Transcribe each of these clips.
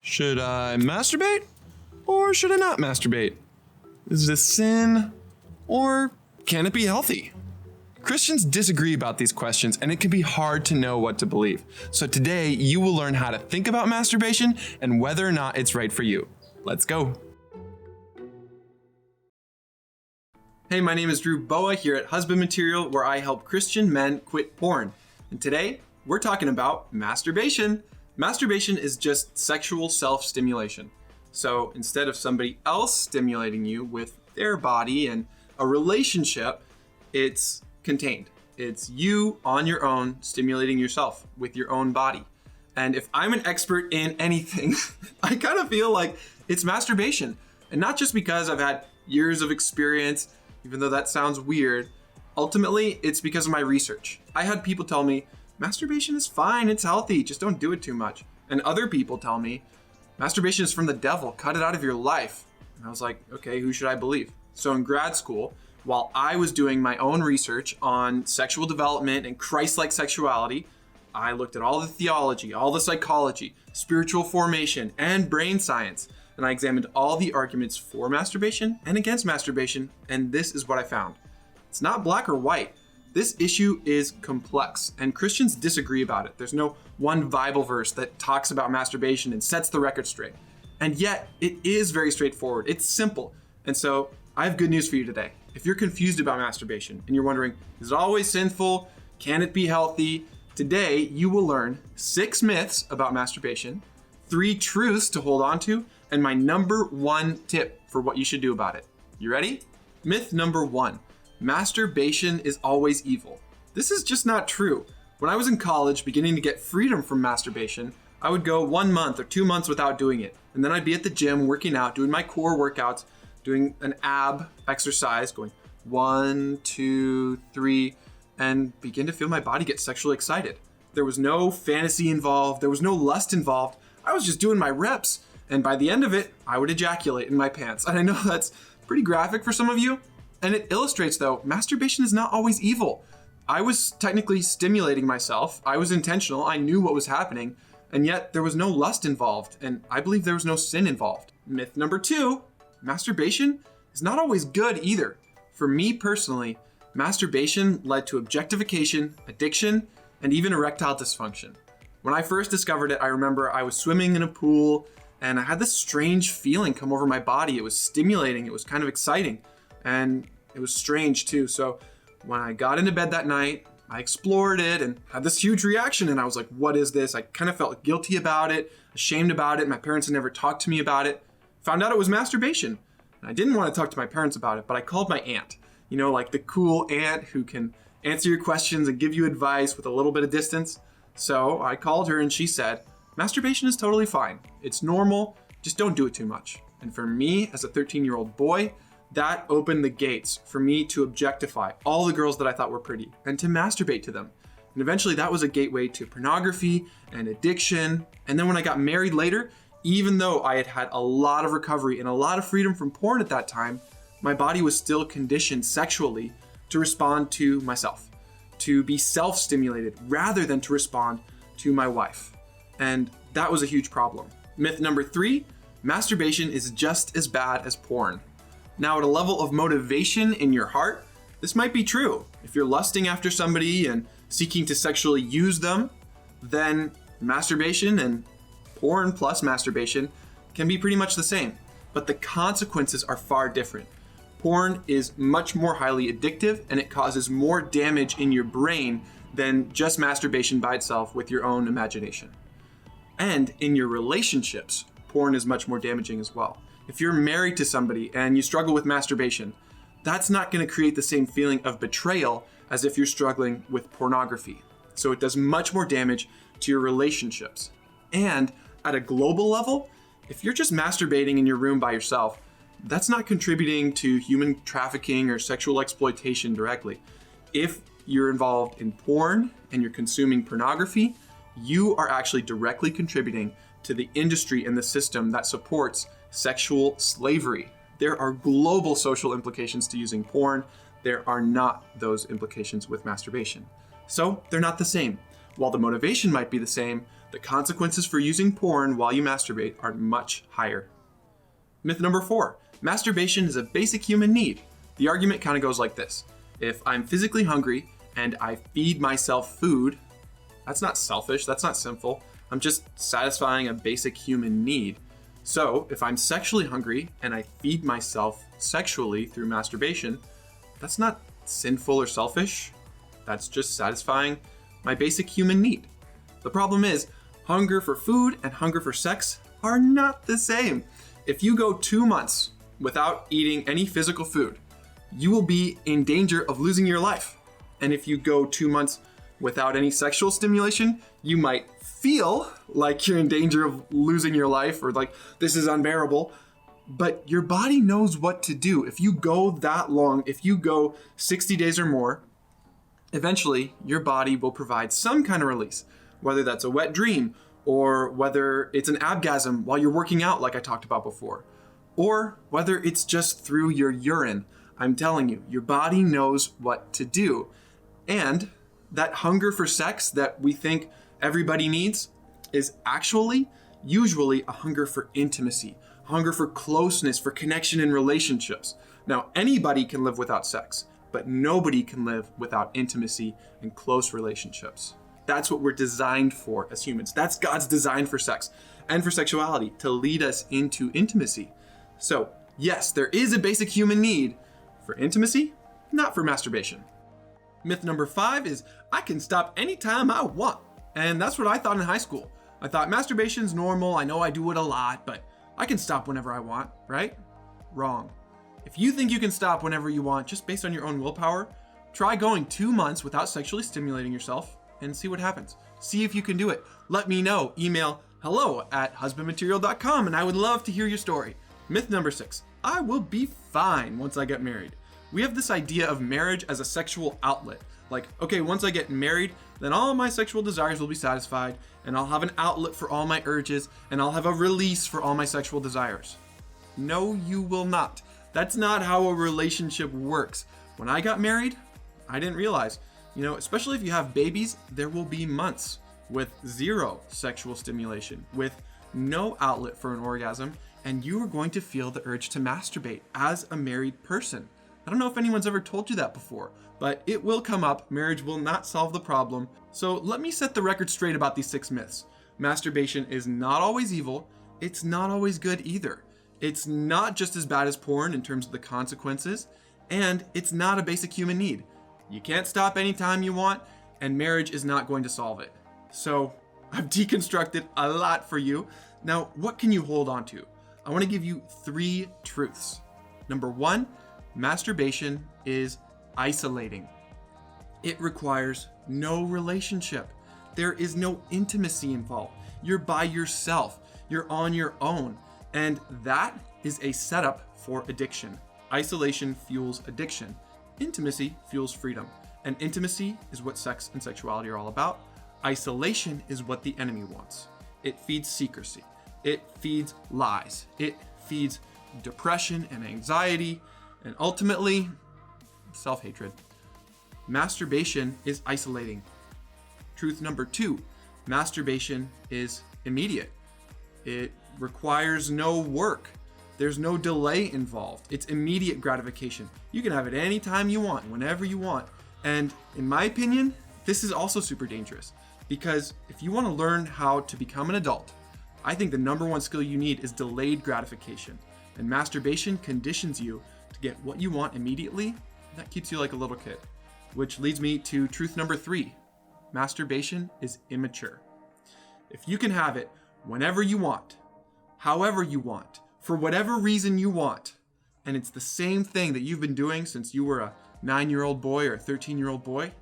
Should I masturbate or should I not masturbate? Is it a sin or can it be healthy? Christians disagree about these questions and it can be hard to know what to believe. So today you will learn how to think about masturbation and whether or not it's right for you. Let's go. Hey, my name is Drew Boa here at Husband Material, where I help Christian men quit porn. And today we're talking about masturbation. Masturbation is just sexual self-stimulation. So instead of somebody else stimulating you with their body and a relationship, it's contained. It's you on your own stimulating yourself with your own body. And if I'm an expert in anything, I kind of feel like it's masturbation. And not just because I've had years of experience, even though that sounds weird. Ultimately, it's because of my research. I had people tell me, masturbation is fine, it's healthy, just don't do it too much. And other people tell me, masturbation is from the devil, cut it out of your life. And I was like, okay, who should I believe? So in grad school, while I was doing my own research on sexual development and Christ-like sexuality, I looked at all the theology, all the psychology, spiritual formation, and brain science. And I examined all the arguments for masturbation and against masturbation, and this is what I found. It's not black or white. This issue is complex, and Christians disagree about it. There's no one Bible verse that talks about masturbation and sets the record straight. And yet, it is very straightforward. It's simple. And so, I have good news for you today. If you're confused about masturbation and you're wondering, is it always sinful? Can it be healthy? Today, you will learn 6 myths about masturbation, 3 truths to hold on to, and my number 1 tip for what you should do about it. You ready? Myth number 1. Masturbation is always evil. This is just not true. When I was in college beginning to get freedom from masturbation, I would go 1 month or 2 months without doing it. And then I'd be at the gym working out, doing my core workouts, doing an ab exercise, going 1, 2, 3, and begin to feel my body get sexually excited. There was no fantasy involved. There was no lust involved. I was just doing my reps. And by the end of it, I would ejaculate in my pants. And I know that's pretty graphic for some of you. And it illustrates, though, masturbation is not always evil. I was technically stimulating myself. I was intentional. I knew what was happening. And yet there was no lust involved. And I believe there was no sin involved. Myth number 2, masturbation is not always good either. For me personally, masturbation led to objectification, addiction, and even erectile dysfunction. When I first discovered it, I remember I was swimming in a pool and I had this strange feeling come over my body. It was stimulating. It was kind of exciting. And it was strange too. So when I got into bed that night, I explored it and had this huge reaction. And I was like, what is this? I kind of felt guilty about it, ashamed about it. My parents had never talked to me about it. Found out it was masturbation. And I didn't want to talk to my parents about it, but I called my aunt. You know, like the cool aunt who can answer your questions and give you advice with a little bit of distance. So I called her and she said, masturbation is totally fine. It's normal, just don't do it too much. And for me, as a 13-year-old boy, that opened the gates for me to objectify all the girls that I thought were pretty and to masturbate to them. And eventually that was a gateway to pornography and addiction. And then when I got married later, even though I had had a lot of recovery and a lot of freedom from porn at that time, my body was still conditioned sexually to respond to myself, to be self-stimulated rather than to respond to my wife. And that was a huge problem. Myth number 3, masturbation is just as bad as porn. Now, at a level of motivation in your heart, this might be true. If you're lusting after somebody and seeking to sexually use them, then masturbation and porn plus masturbation can be pretty much the same. But the consequences are far different. Porn is much more highly addictive and it causes more damage in your brain than just masturbation by itself with your own imagination. And in your relationships, porn is much more damaging as well. If you're married to somebody and you struggle with masturbation, that's not going to create the same feeling of betrayal as if you're struggling with pornography. So it does much more damage to your relationships. And at a global level, if you're just masturbating in your room by yourself, that's not contributing to human trafficking or sexual exploitation directly. If you're involved in porn and you're consuming pornography, you are actually directly contributing to the industry and the system that supports sexual slavery. There are global social implications to using porn. There are not those implications with masturbation. So they're not the same. While the motivation might be the same, The consequences for using porn while you masturbate are much higher. Myth number 4, masturbation is a basic human need. The argument kind of goes like this. If I'm physically hungry and I feed myself food, that's not selfish, that's not sinful. I'm just satisfying a basic human need. So if I'm sexually hungry and I feed myself sexually through masturbation, that's not sinful or selfish. That's just satisfying my basic human need. The problem is, hunger for food and hunger for sex are not the same. If you go 2 months without eating any physical food, you will be in danger of losing your life. And if you go 2 months without any sexual stimulation, you might feel like you're in danger of losing your life or like this is unbearable, but your body knows what to do. If you go that long, if you go 60 days or more, eventually your body will provide some kind of release, whether that's a wet dream or whether it's an abgasm while you're working out like I talked about before, or whether it's just through your urine. I'm telling you, your body knows what to do. And that hunger for sex that we think everybody needs is actually usually a hunger for intimacy, hunger for closeness, for connection in relationships. Now, anybody can live without sex, but nobody can live without intimacy and close relationships. That's what we're designed for as humans. That's God's design for sex and for sexuality, to lead us into intimacy. So, yes, there is a basic human need for intimacy, not for masturbation. Myth number 5 is I can stop anytime I want. And that's what I thought in high school. I thought masturbation's normal. I know I do it a lot, but I can stop whenever I want, right? Wrong. If you think you can stop whenever you want just based on your own willpower, try going 2 months without sexually stimulating yourself and see what happens. See if you can do it. Let me know. Email hello@husbandmaterial.com and I would love to hear your story. Myth number 6, I will be fine once I get married. We have this idea of marriage as a sexual outlet. Like, okay, once I get married, then all my sexual desires will be satisfied, and I'll have an outlet for all my urges, and I'll have a release for all my sexual desires. No, you will not. That's not how a relationship works. When I got married, I didn't realize, especially if you have babies, there will be months with 0 sexual stimulation, with no outlet for an orgasm, and you are going to feel the urge to masturbate as a married person. I don't know if anyone's ever told you that before, but it will come up. Marriage will not solve the problem. So let me set the record straight about these 6 myths. Masturbation is not always evil. It's not always good either. It's not just as bad as porn in terms of the consequences, and it's not a basic human need. You can't stop anytime you want, and marriage is not going to solve it. So I've deconstructed a lot for you. Now, what can you hold on to? I want to give you 3 truths. Number 1, masturbation is isolating. It requires no relationship. There is no intimacy involved. You're by yourself. You're on your own. And that is a setup for addiction. Isolation fuels addiction. Intimacy fuels freedom. And intimacy is what sex and sexuality are all about. Isolation is what the enemy wants. It feeds secrecy. It feeds lies. It feeds depression and anxiety, and ultimately, self-hatred. Masturbation is isolating. Truth number 2, masturbation is immediate. It requires no work. There's no delay involved. It's immediate gratification. You can have it anytime you want, whenever you want. And in my opinion, this is also super dangerous, because if you want to learn how to become an adult, I think the number 1 skill you need is delayed gratification. And masturbation conditions you to get what you want immediately. That keeps you like a little kid. Which leads me to truth number 3. Masturbation is immature. If you can have it whenever you want, however you want, for whatever reason you want, and it's the same thing that you've been doing since you were a 9-year-old boy or a 13-year-old boy,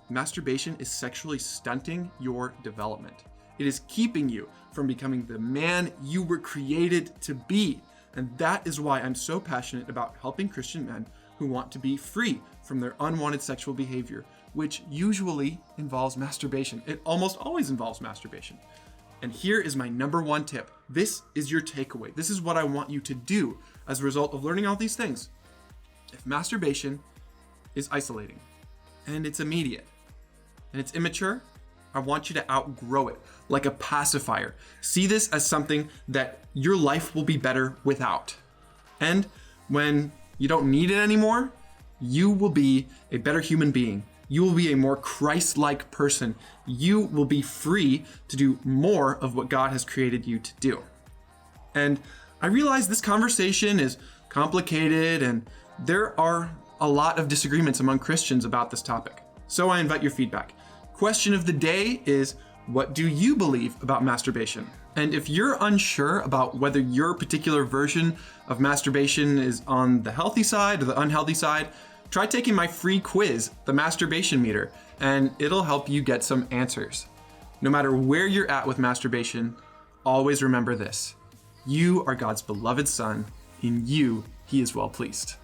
masturbation is sexually stunting your development. It is keeping you from becoming the man you were created to be. And that is why I'm so passionate about helping Christian men who want to be free from their unwanted sexual behavior, which usually involves masturbation. It almost always involves masturbation. And here is my number 1 tip. This is your takeaway. This is what I want you to do as a result of learning all these things. If masturbation is isolating, and it's immediate, and it's immature, I want you to outgrow it like a pacifier. See this as something that your life will be better without. And when you don't need it anymore, you will be a better human being. You will be a more Christ-like person. You will be free to do more of what God has created you to do. And I realize this conversation is complicated and there are a lot of disagreements among Christians about this topic. So I invite your feedback. Question of the day is, what do you believe about masturbation? And if you're unsure about whether your particular version of masturbation is on the healthy side or the unhealthy side, try taking my free quiz, the Masturbation Meter, and it'll help you get some answers. No matter where you're at with masturbation, always remember this: you are God's beloved Son. In you, He is well pleased.